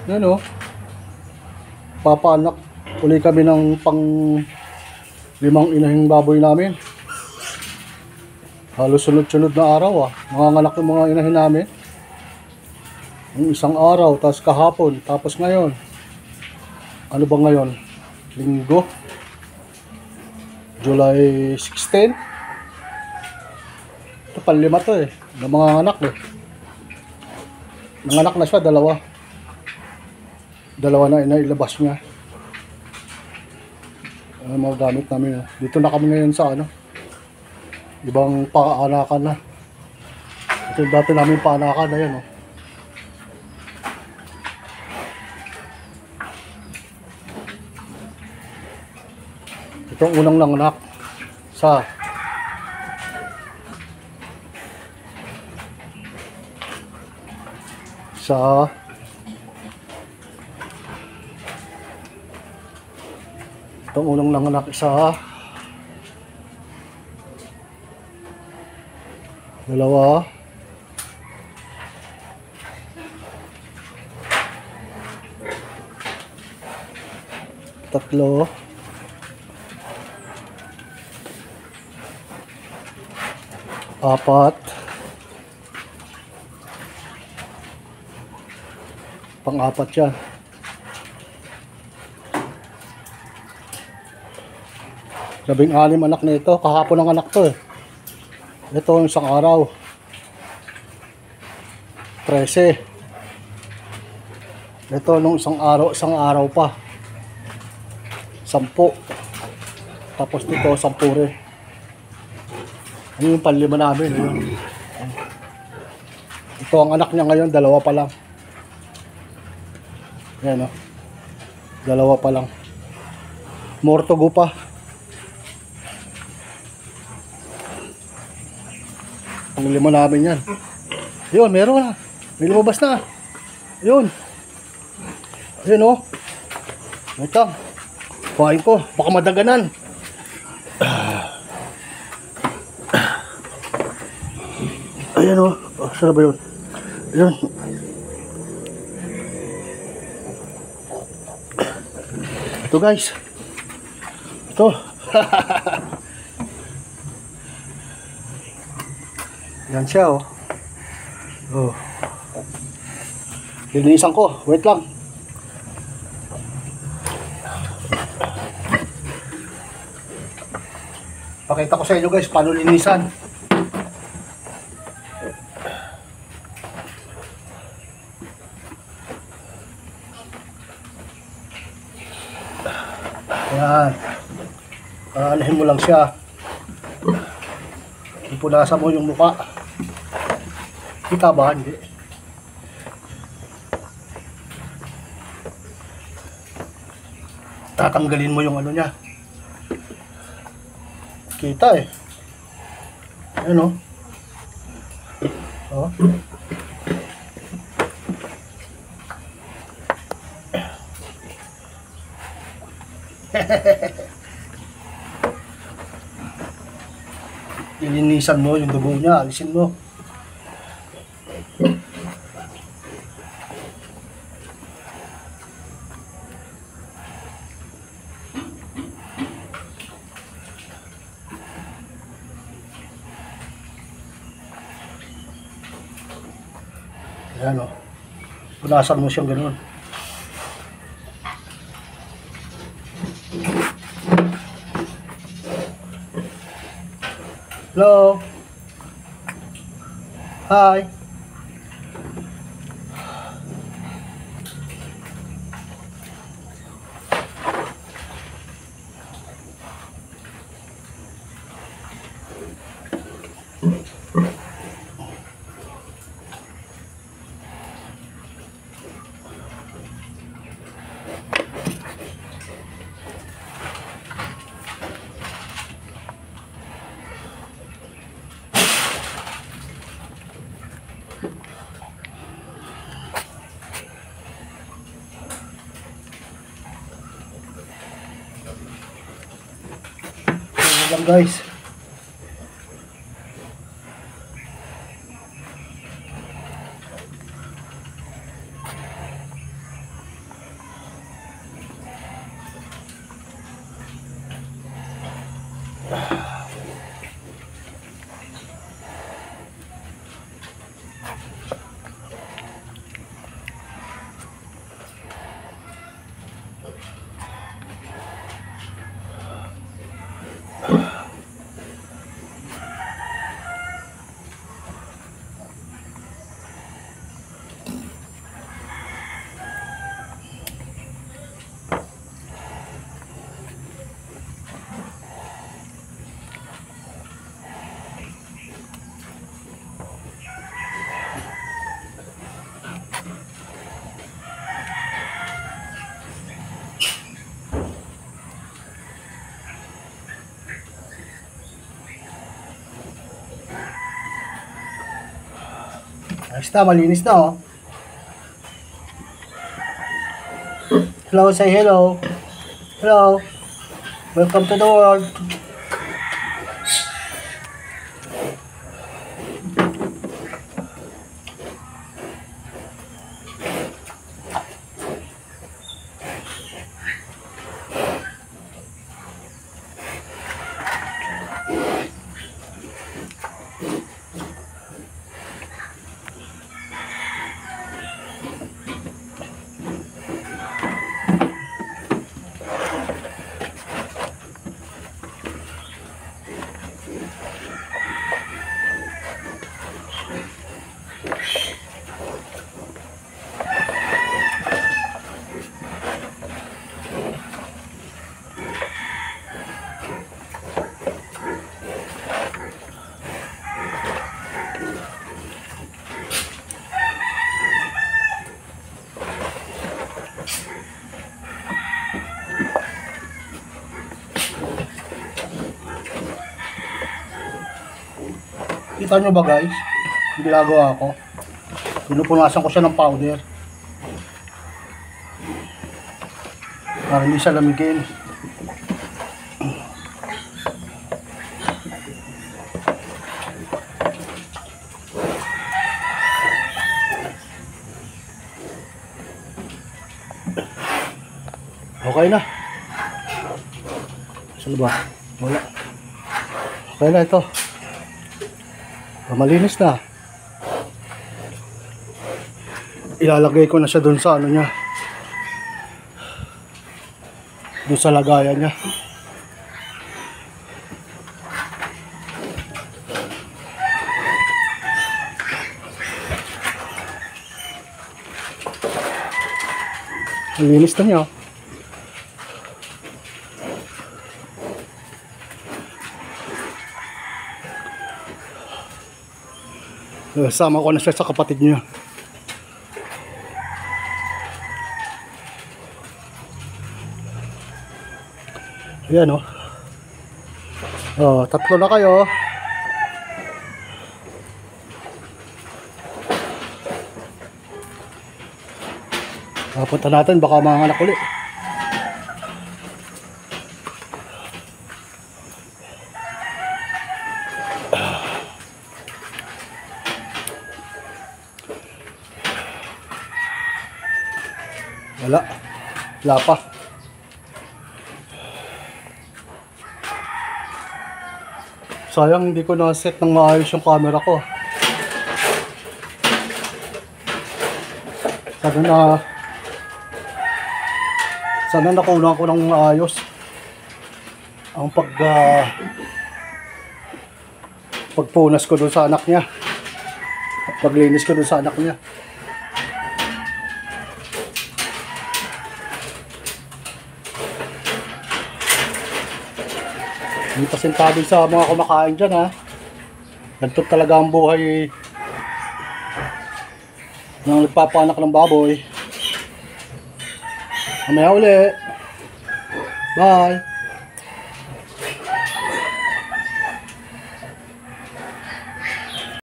Yan o. Papaanak uli kami ng pang 5 inahing baboy namin. Halos sunod-sunod na araw Nanganganak yung mga inahin namin. Yung isang araw, tapos kahapon, tapos ngayon. Ano ba ngayon? Linggo. July 16. Ito panlima to na mga anak Nanganak na siya, dalawa na inailabas niya. Mga gamit namin Dito na kami ngayon sa ibang paanakan na. Ito yung dati namin paanakan. Ayan Itong unang nanganak sa itong unang nanganak isa, dalawa, tatlo, apat, pang-apat yan. Labing-anim anak na ito. Kahapon ang anak to Ito yung isang araw. 13. Ito nung isang araw pa. 10. Tapos dito 10 rin. Ano yung panlima namin? Ito ang anak niya ngayon, 2 pa lang. Ayan dalawa pa lang. More to go pa. Ang 5 namin yan. Yun, meron na. May lumabas na. Yun. Ayun Wait lang. Kuhain ko. Baka madaganan. Ayan saan ba yun? Ayan. Ito guys. Ito. Yan siya Lilinisan ko. Wait lang. Pakita ko sa inyo guys paano linisan. Ayan. Aalahin mo lang siya. Punasan mo yung mukha. Kita ba? Hindi. Tatanggalin mo yung niya. Kita Ayan Ilinisan mo yung dugo niya, alisin mo. Ayan punasan mo siyang ganoon. Hello. Hi. lang guys. Ayos na, malinis na oh. Hello, say hello. Hello. Welcome to the world. Kita nyo ba guys? Yung ginagawa ko. Pinupunasan ko siya ng powder. Para hindi siya lamigin. Okay na. Saan ba? Wala. Okay na ito. Malinis na. Ilalagay ko na siya dun sa ano niya. Dun sa lagayan niya. Malinis na niya. Sama ko na siya sa kapatid niya. Ayan oh. Oh, tatlo na kayo. Punta natin, baka mga anak ulit. Wala pa. Sayang hindi ko na-set ng maayos yung camera ko. Sana nakunan ko ng maayos ang pagpunas ko doon sa anak niya. Paglinis ko doon sa anak niya. Hindi pasintado sa mga kumakain dyan ha. Ganito talaga ang buhay ng nagpapanak ng baboy. Mamaya uli. Bye.